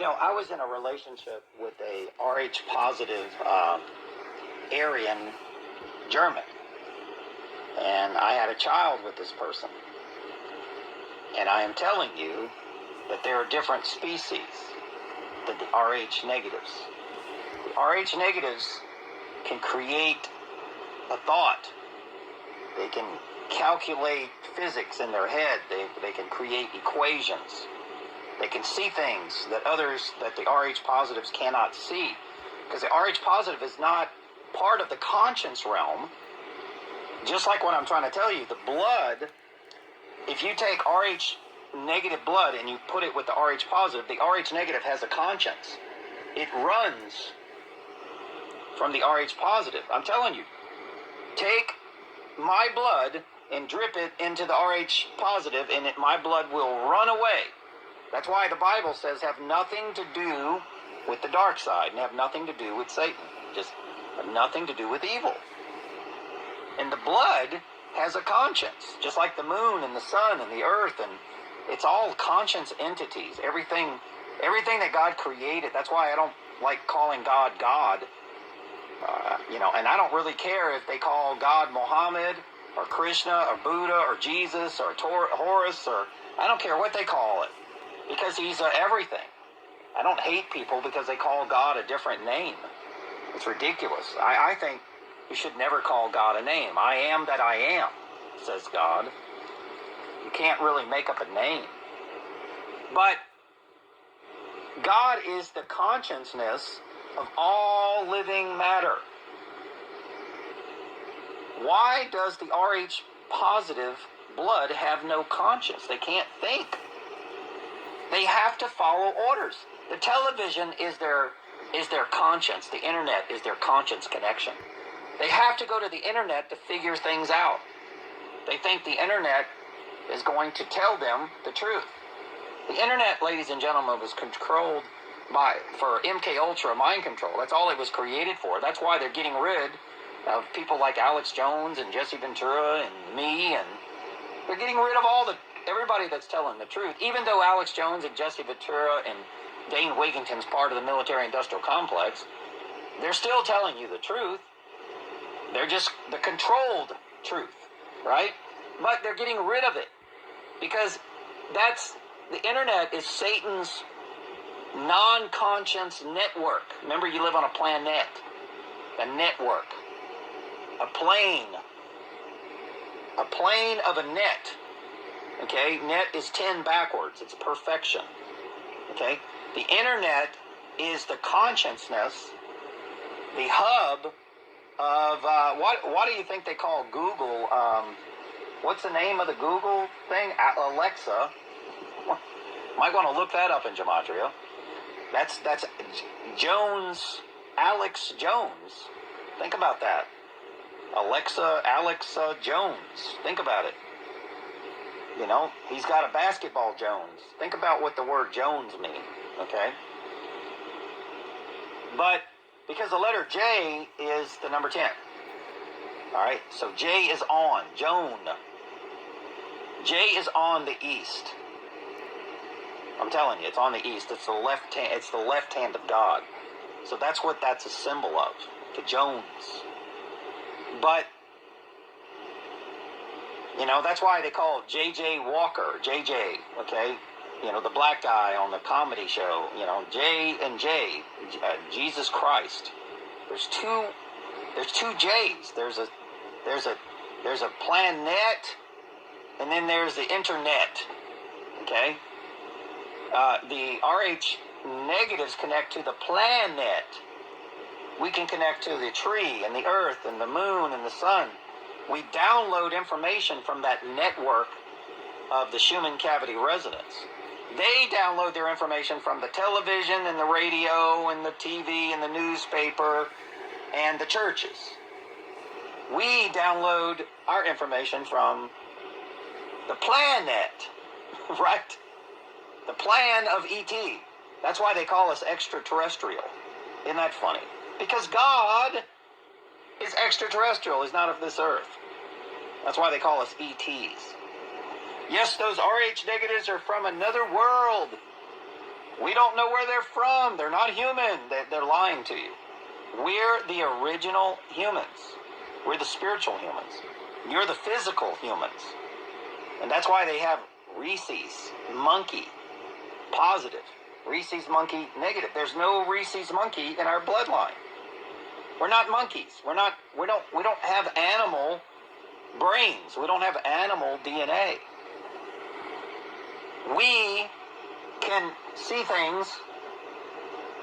I was in a relationship with a RH positive Aryan German, and I had a child with this person. And I am telling you that there are different species than the RH negatives. The RH negatives can create a thought. They can calculate physics in their head. They can create equations. They can see things that the RH positives cannot see. Because the RH positive is not part of the conscience realm. Just like what I'm trying to tell you, the blood, if you take RH negative blood and you put it with the RH positive, the RH negative has a conscience. It runs from the RH positive. I'm telling you, take my blood and drip it into the RH positive, and my blood will run away. That's why the Bible says have nothing to do with the dark side and have nothing to do with Satan. Just have nothing to do with evil. And the blood has a conscience, just like the moon and the sun and the earth, and it's all conscience entities. Everything that God created. That's why I don't like calling God God. And I don't really care if they call God Muhammad or Krishna or Buddha or Jesus or Horus, or I don't care what they call it, because he's everything. I don't hate people because they call God a different name. It's ridiculous. I think you should never call God a name. I am that I am, says God. You can't really make up a name. But God is the consciousness of all living matter. Why does the RH positive blood have no conscience? They can't think. They have to follow orders. The television is their conscience. The internet is their conscience connection. They have to go to the internet to figure things out. They think the internet is going to tell them the truth. The internet, ladies and gentlemen, was controlled for MK Ultra mind control. That's all it was created for. That's why they're getting rid of people like Alex Jones and Jesse Ventura and me, and they're getting rid of everybody that's telling the truth. Even though Alex Jones and Jesse Ventura and Dane Wigington's part of the military-industrial complex, they're still telling you the truth. They're just the controlled truth, right? But they're getting rid of it because the internet is Satan's non-conscious network. Remember, you live on a planet, a network, a plane of a net. Okay, net is 10 backwards. It's perfection. Okay, the internet is the consciousness, the hub of what do you think they call Google? What's the name of the Google thing? Alexa. Might want to look that up in gematria. That's Jones, Alex Jones. Think about that. Alexa Jones. Think about it. He's got a basketball Jones. Think about what the word Jones means, okay? But because the letter J is the number 10. All right, so J is on, Joan. J is on the east. I'm telling you, it's on the east. It's the left hand. It's the left hand of God. So that's what that's a symbol of, the Jones. But that's why they call it J.J. Walker, J.J., okay? The black guy on the comedy show, J and J, Jesus Christ. There's two J's. There's a planet, and then there's the internet, okay? The RH negatives connect to the planet. We can connect to the tree and the earth and the moon and the sun. We download information from that network of the Schumann cavity resonance. They download their information from the television and the radio and the TV and the newspaper and the churches. We download our information from the planet, right? The plan of E.T. That's why they call us extraterrestrial. Isn't that funny? Because God is extraterrestrial. He's not of this earth. That's why they call us ETs. Yes, those RH negatives are from another world. We don't know where they're from. They're not human. They're lying to you. We're the original humans. We're the spiritual humans. You're the physical humans. And that's why they have Reese's Monkey positive, Reese's Monkey negative. There's no Reese's Monkey in our bloodline. We're not monkeys. We don't have animal brains. We don't have animal DNA. We can see things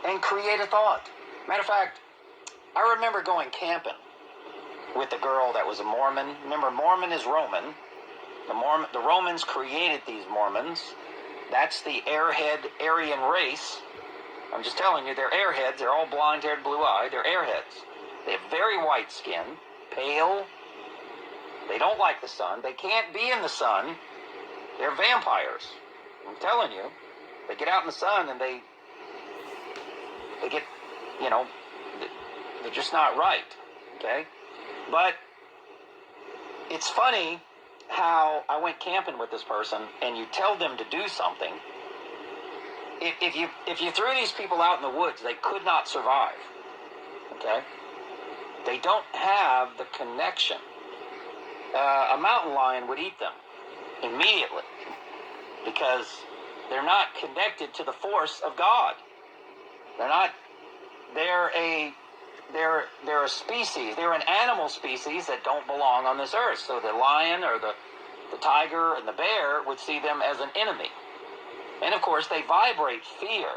and create a thought. Matter of fact, I remember going camping with a girl that was a Mormon. Remember, Mormon is Roman. The Romans created these Mormons. That's the airhead Aryan race. I'm just telling you, they're airheads. They're all blonde-haired, blue-eyed. They're airheads. They have very white skin, pale. They don't like the sun. They can't be in the sun. They're vampires. I'm telling you. They get out in the sun and they get, they're just not right. Okay? But it's funny how I went camping with this person and you tell them to do something. If you threw these people out in the woods, they could not survive. Okay? They don't have the connection. A mountain lion would eat them immediately because they're not connected to the force of God. They're a species. They're an animal species that don't belong on this earth. So the lion or the tiger and the bear would see them as an enemy. And of course, they vibrate fear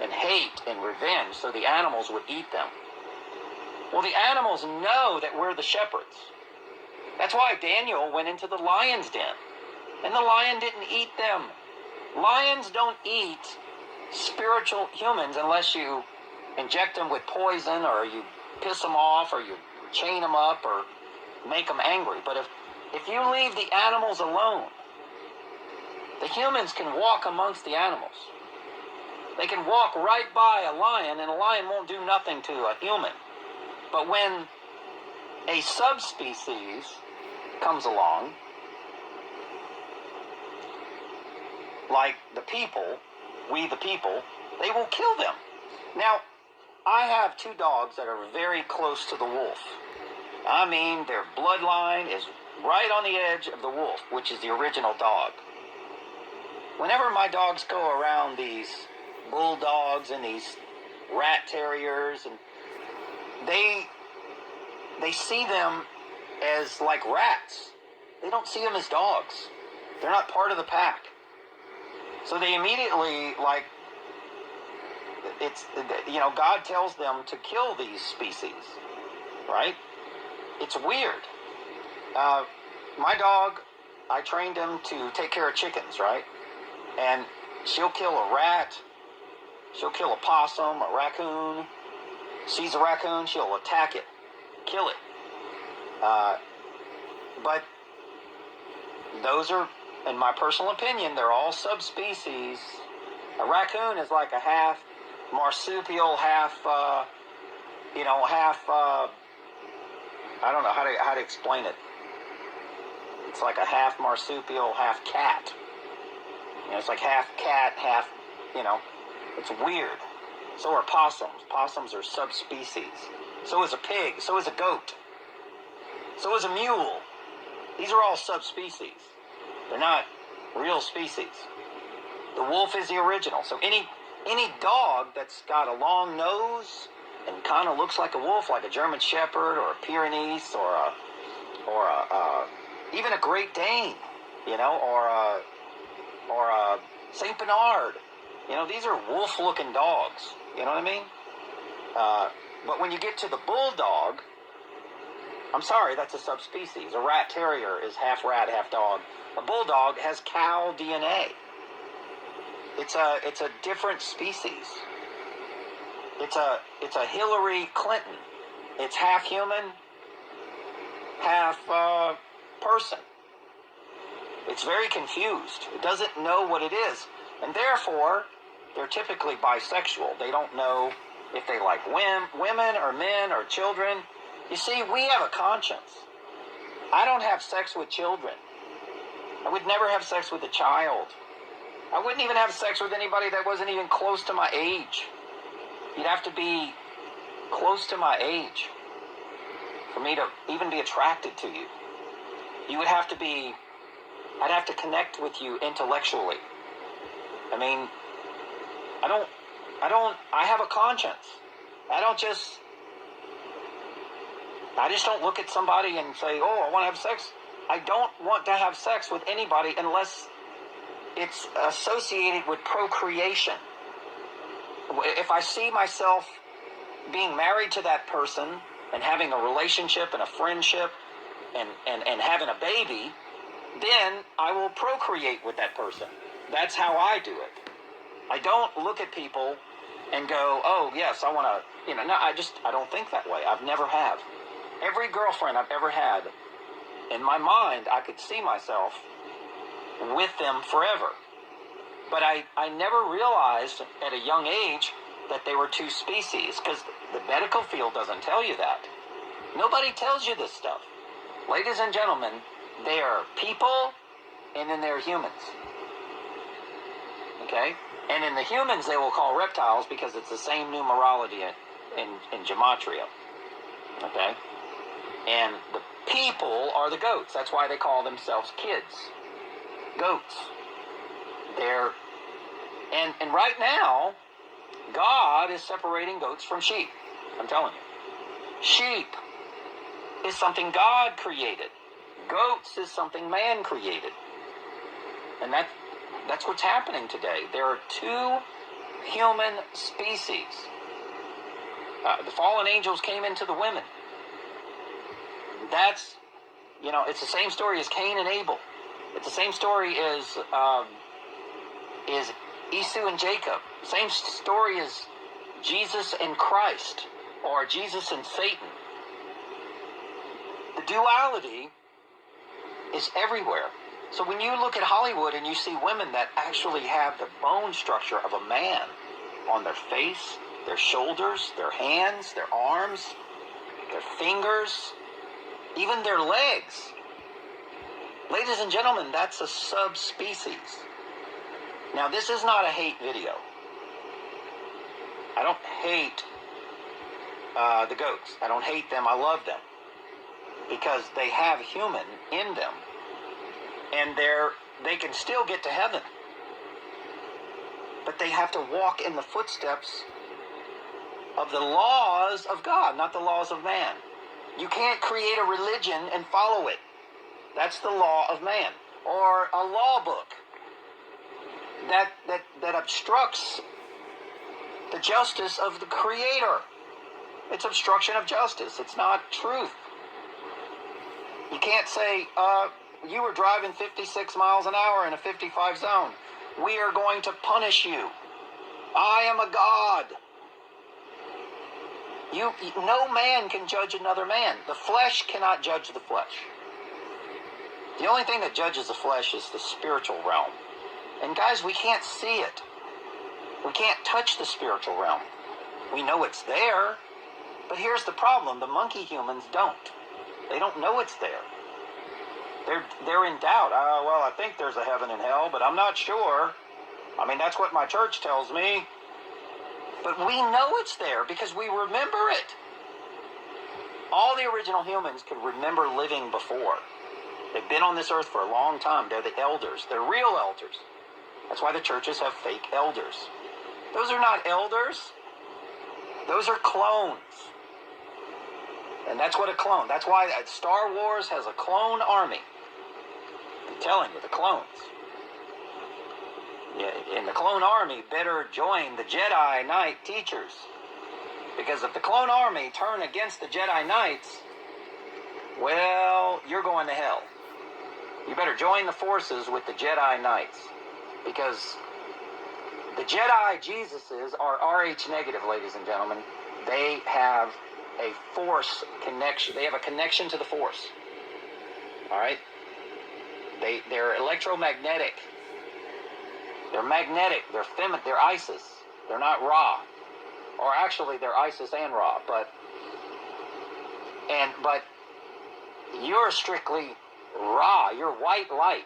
and hate and revenge, so the animals would eat them. Well, the animals know that we're the shepherds. That's why Daniel went into the lion's den. And the lion didn't eat them. Lions don't eat spiritual humans unless you inject them with poison or you piss them off or you chain them up or make them angry. But if you leave the animals alone, the humans can walk amongst the animals. They can walk right by a lion and a lion won't do nothing to a human. But when a subspecies comes along, like the people, we the people, they will kill them. Now, I have two dogs that are very close to the wolf. I mean, their bloodline is right on the edge of the wolf, which is the original dog. Whenever my dogs go around these bulldogs and these rat terriers, and they see them as like rats. They don't see them as dogs. They're not part of the pack. So they immediately, God tells them to kill these species, right? It's weird. My dog, I trained him to take care of chickens, right? And she'll kill a rat, she'll kill a possum, a raccoon. Sees a raccoon, she'll attack it, kill it. But those are, in my personal opinion, they're all subspecies. A raccoon is like a half marsupial, half, I don't know how to explain it. It's like a half marsupial, half cat. It's like half cat, half, it's weird. So are possums. Possums are subspecies. So is a pig. So is a goat. So is a mule. These are all subspecies. They're not real species. The wolf is the original. So any dog that's got a long nose and kind of looks like a wolf, like a German Shepherd or a Pyrenees or even a Great Dane, or a Saint Bernard. These are wolf-looking dogs. You know what I mean? But when you get to the bulldog, I'm sorry, that's a subspecies. A rat terrier is half rat, half dog. A bulldog has cow DNA. It's a different species. It's a Hillary Clinton. It's half human, half person. It's very confused. It doesn't know what it is. And therefore, they're typically bisexual. They don't know if they like women or men or children. You see, we have a conscience. I don't have sex with children. I would never have sex with a child. I wouldn't even have sex with anybody that wasn't even close to my age. You'd have to be close to my age for me to even be attracted to you. You would have to be, I'd have to connect with you intellectually. I mean, I have a conscience. I just don't look at somebody and say, oh, I want to have sex. I don't want to have sex with anybody unless it's associated with procreation. If I see myself being married to that person and having a relationship and a friendship and having a baby, then I will procreate with that person. That's how I do it. I don't look at people and go, oh, yes, I want to, no, I don't think that way. I've never have. Every girlfriend I've ever had, in my mind, I could see myself with them forever. But I never realized at a young age that they were two species, because the medical field doesn't tell you that. Nobody tells you this stuff. Ladies and gentlemen, they are people, and then they're humans. Okay? And in the humans, they will call reptiles because it's the same numerology in gematria. Okay? And the people are the goats. That's why they call themselves kids. Goats. And right now, God is separating goats from sheep. I'm telling you. Sheep is something God created. Goats is something man created. And that's what's happening today. There are two human species. The fallen angels came into the women. That's, it's the same story as Cain and Abel. It's the same story as Esau and Jacob. Same story as Jesus and Christ, or Jesus and Satan. The duality is everywhere. So when you look at Hollywood and you see women that actually have the bone structure of a man on their face, their shoulders, their hands, their arms, their fingers, even their legs. Ladies and gentlemen, that's a subspecies. Now, this is not a hate video. I don't hate the goats. I don't hate them. I love them. Because they have human in them. And they can still get to heaven. But they have to walk in the footsteps of the laws of God, not the laws of man. You can't create a religion and follow it. That's the law of man. Or a law book that obstructs the justice of the Creator. It's obstruction of justice. It's not truth. You can't say, you were driving 56 miles an hour in a 55 zone. We are going to punish you. I am a God. No man can judge another man. The flesh cannot judge the flesh. The only thing that judges the flesh is the spiritual realm. And guys, we can't see it. We can't touch the spiritual realm. We know it's there, but here's the problem. The monkey humans don't. They don't know it's there. They're in doubt. Well, I think there's a heaven and hell, but I'm not sure. I mean, that's what my church tells me. But we know it's there because we remember it. All the original humans could remember living before. They've been on this earth for a long time. They're the elders. They're real elders. That's why the churches have fake elders. Those are not elders. Those are clones. And that's what a clone. That's why Star Wars has a clone army. I'm telling you, the clones. Yeah, in the clone army, better join the Jedi Knight teachers. Because if the clone army turn against the Jedi Knights, well, you're going to hell. You better join the forces with the Jedi Knights. Because the Jedi Jesuses are RH negative, ladies and gentlemen. They have a force connection. They have a connection to the force. All right? They're electromagnetic. They're magnetic. They're feminine. They're Isis. They're not Ra. Or actually, they're Isis and Ra. But you're strictly Ra. You're white light.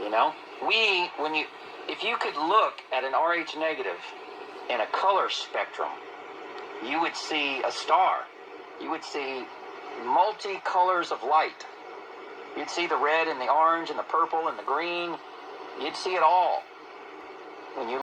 You know? if you could look at an Rh negative in a color spectrum, you would see a star. You would see multi-colors of light. You'd see the red and the orange and the purple and the green. You'd see it all when you